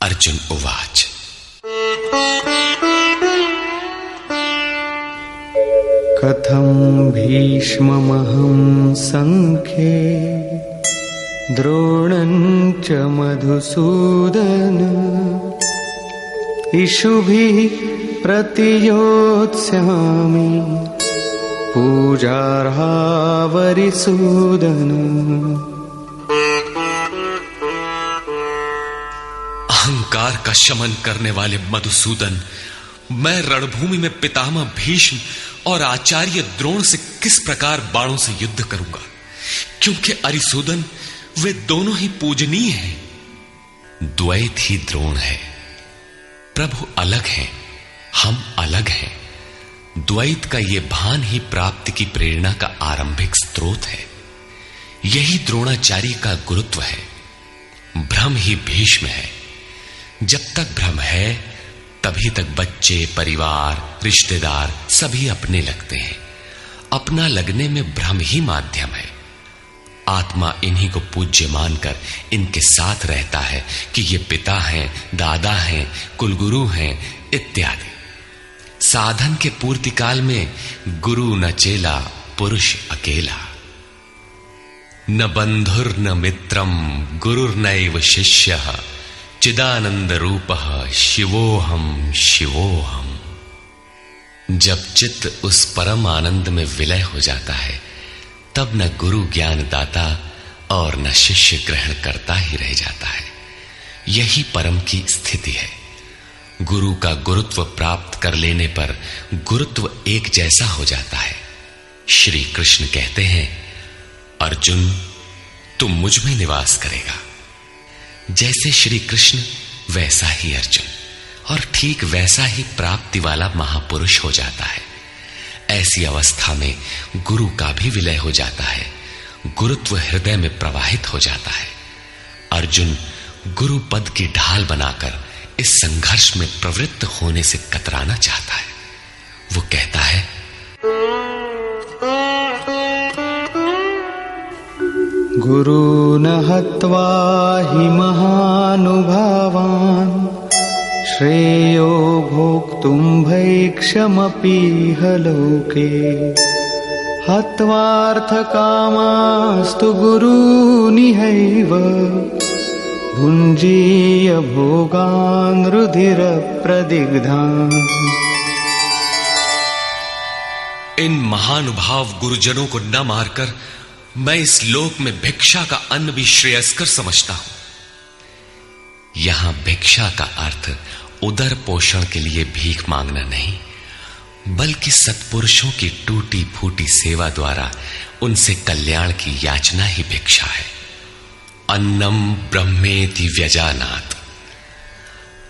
अर्जुन उवाच। कथं भीष्ममहं संख्ये द्रोणं च मधुसूदन इषुभिः प्रतियोत्स्यामि पूजार्हावरिसूदन। अहंकार का शमन करने वाले मधुसूदन, मैं रणभूमि में पितामह भीष्म और आचार्य द्रोण से किस प्रकार बाणों से युद्ध करूंगा, क्योंकि अरिसूदन वे दोनों ही पूजनीय हैं। द्वैत ही द्रोण है। प्रभु अलग हैं, हम अलग हैं। द्वैत का ये भान ही प्राप्ति की प्रेरणा का आरंभिक स्रोत है। यही द्रोणाचार्य का गुरुत्व है। भ्रम ही भीष्म है। जब तक भ्रम है तभी तक बच्चे, परिवार, रिश्तेदार सभी अपने लगते हैं। अपना लगने में भ्रम ही माध्यम है। आत्मा इन्हीं को पूज्य मानकर इनके साथ रहता है कि ये पिता हैं, दादा हैं, कुलगुरु हैं इत्यादि। साधन के पूर्ति काल में गुरु न चेला, पुरुष अकेला। न बंधुर न मित्रम गुरुर्नैव शिष्यः चिदानंद रूपः शिवोहम शिवोहम। जब चित्त उस परम आनंद में विलय हो जाता है तब न गुरु ज्ञान दाता और न शिष्य ग्रहण करता ही रह जाता है। यही परम की स्थिति है। गुरु का गुरुत्व प्राप्त कर लेने पर गुरुत्व एक जैसा हो जाता है। श्री कृष्ण कहते हैं, अर्जुन तुम मुझ में निवास करेगा। जैसे श्री कृष्ण वैसा ही अर्जुन, और ठीक वैसा ही प्राप्ति वाला महापुरुष हो जाता है। ऐसी अवस्था में गुरु का भी विलय हो जाता है। गुरुत्व हृदय में प्रवाहित हो जाता है। अर्जुन गुरु पद की ढाल बनाकर इस संघर्ष में प्रवृत्त होने से कतराना चाहता है। वो कहता है, गुरून् हत्वा हि महानुभावान् श्रेयो भोक्तुं भैक्षमपीह लोके हत्वार्थकामास्तु गुरूनिहैव भुञ्जीय भोगान् रुधिरप्रदिग्धान्। इन महानुभाव गुरुजनों को न मारकर मैं इस लोक में भिक्षा का अन्न भी श्रेयस्कर समझता हूं। यहां भिक्षा का अर्थ उदर पोषण के लिए भीख मांगना नहीं, बल्कि सत्पुरुषों की टूटी फूटी सेवा द्वारा उनसे कल्याण की याचना ही भिक्षा है। अन्नम ब्रह्मेति व्यजानात्।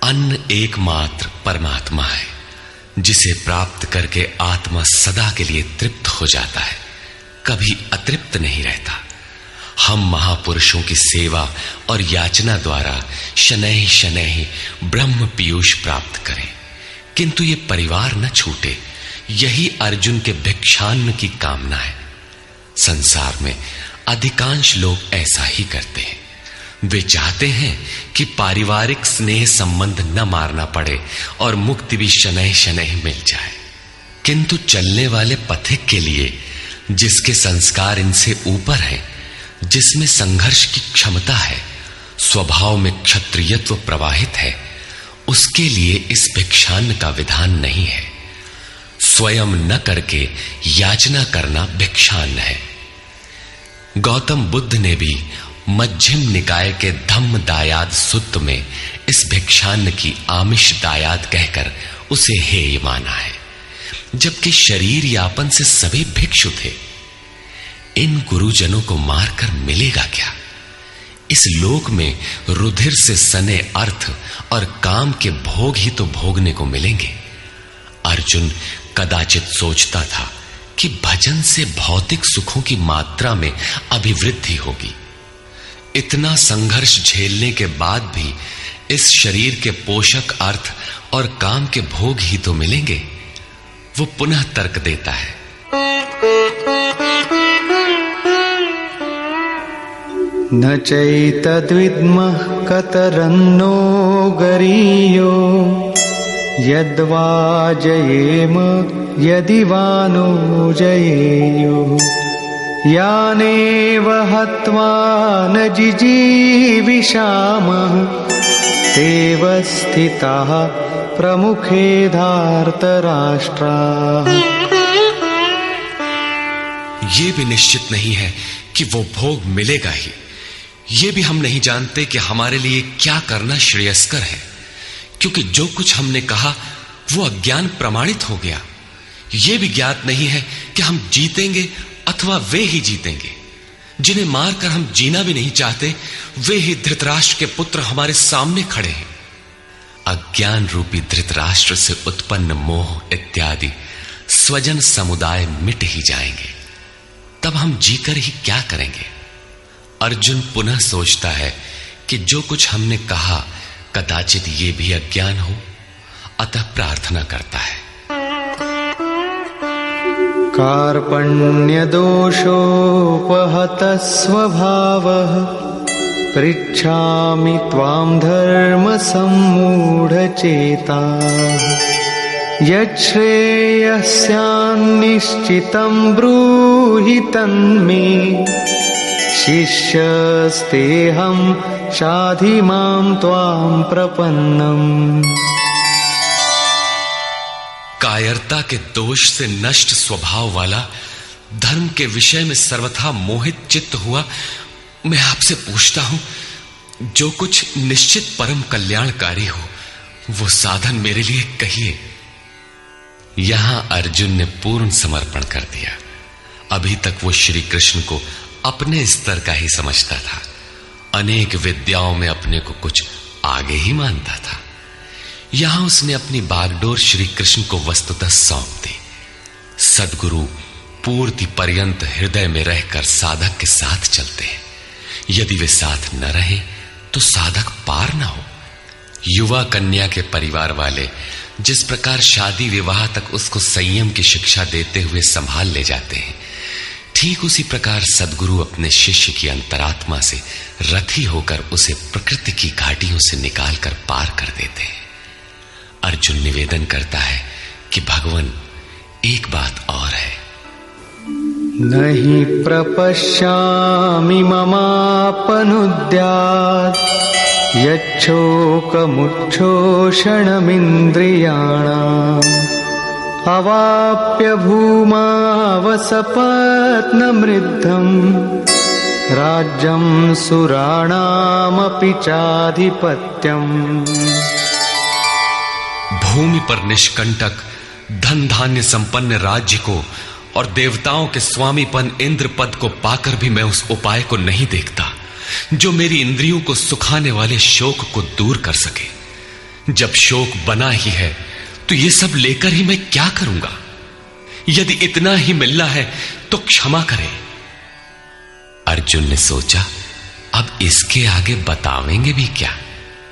अन्न एकमात्र परमात्मा है, जिसे प्राप्त करके आत्मा सदा के लिए तृप्त हो जाता है, कभी अतृप्त नहीं रहता। हम महापुरुषों की सेवा और याचना द्वारा शनैः शनैः ब्रह्म पीयूष प्राप्त करें, किंतु ये परिवार न छूटे। यही अर्जुन के भिक्षान्न की कामना है। संसार में अधिकांश लोग ऐसा ही करते हैं। वे चाहते हैं कि पारिवारिक स्नेह संबंध न मारना पड़े और मुक्ति भी शनैः शनैः मिल जाए, किंतु चलने वाले पथिक के लिए, जिसके संस्कार इनसे ऊपर है, जिसमें संघर्ष की क्षमता है, स्वभाव में क्षत्रियत्व प्रवाहित है, उसके लिए इस भिक्षान्न का विधान नहीं है। स्वयं न करके याचना करना भिक्षान्न है। गौतम बुद्ध ने भी मध्यम निकाय के धम्म दायाद सुत्त में इस भिक्षान्न की आमिष दायाद कहकर उसे हेय माना है, जबकि शरीर यापन से सभी भिक्षु थे। इन गुरुजनों को मारकर मिलेगा क्या? इस लोक में रुधिर से सने अर्थ और काम के भोग ही तो भोगने को मिलेंगे। अर्जुन कदाचित सोचता था कि भजन से भौतिक सुखों की मात्रा में अभिवृद्धि होगी। इतना संघर्ष झेलने के बाद भी इस शरीर के पोषक अर्थ और काम के भोग ही तो मिलेंगे। वो पुनः तर्क देता है, न चैतद्विद्मः कतरन्नो गरीयो यद्वा जयेम यदि वा नो जयेयुः यानेव हत्वा न जिजीविषामः तेव स्थिताः प्रमुखे धार्तराष्ट्राः। ये भी निश्चित नहीं है कि वो भोग मिलेगा ही। ये भी हम नहीं जानते कि हमारे लिए क्या करना श्रेयस्कर है, क्योंकि जो कुछ हमने कहा वो अज्ञान प्रमाणित हो गया। ये भी ज्ञात नहीं है कि हम जीतेंगे अथवा वे ही जीतेंगे। जिन्हें मारकर हम जीना भी नहीं चाहते, वे ही धृतराष्ट्र के पुत्र हमारे सामने खड़े हैं। अज्ञान रूपी धृतराष्ट्र से उत्पन्न मोह इत्यादि स्वजन समुदाय मिट ही जाएंगे, तब हम जीकर ही क्या करेंगे। अर्जुन पुनः सोचता है कि जो कुछ हमने कहा कदाचित ये भी अज्ञान हो, अतः प्रार्थना करता है। कार्पण्यदोषोपहतः स्वभावः पृच्छामि त्वां धर्मसम्मूढचेताः यच्छ्रेयस्यान्निश्चितं ब्रूहि तन्मे शिष्यस्तेऽहं शाधि मां त्वां प्रपन्नम्। कायरता के दोष से नष्ट स्वभाव वाला, धर्म के विषय में सर्वथा मोहित चित्त हुआ मैं आपसे पूछता हूं, जो कुछ निश्चित परम कल्याणकारी हो वो साधन मेरे लिए कहिए। यहां अर्जुन ने पूर्ण समर्पण कर दिया। अभी तक वो श्री कृष्ण को अपने स्तर का ही समझता था, अनेक विद्याओं में अपने को कुछ आगे ही मानता था। यहां उसने अपनी बागडोर श्री कृष्ण को वस्तुतः सौंप दी। सद्गुरु पूर्ति पर्यंत हृदय में रहकर साधक के साथ चलते हैं। यदि वे साथ न रहे तो साधक पार न हो। युवा कन्या के परिवार वाले जिस प्रकार शादी विवाह तक उसको संयम की शिक्षा देते हुए संभाल ले जाते हैं, ठीक उसी प्रकार सद्गुरु अपने शिष्य की अंतरात्मा से रथी होकर उसे प्रकृति की घाटियों से निकालकर पार कर देते हैं। अर्जुन निवेदन करता है कि भगवान, एक बात और है। नहि प्रपश्यामि ममापनुद्यात् यच्छोकमुच्छोषणमिन्द्रियाणाम् अवाप्य भूमावसपत्नमृद्धम् राज्यं सुराणामपि चाधिपत्यम्। भूमि पर निष्कंटक धन धान्य संपन्न राज्य को और देवताओं के स्वामीपन इंद्र पद को पाकर भी मैं उस उपाय को नहीं देखता जो मेरी इंद्रियों को सुखाने वाले शोक को दूर कर सके। जब शोक बना ही है तो ये सब लेकर ही मैं क्या करूंगा। यदि इतना ही मिलना है तो क्षमा करें। अर्जुन ने सोचा, अब इसके आगे बतावेंगे भी क्या।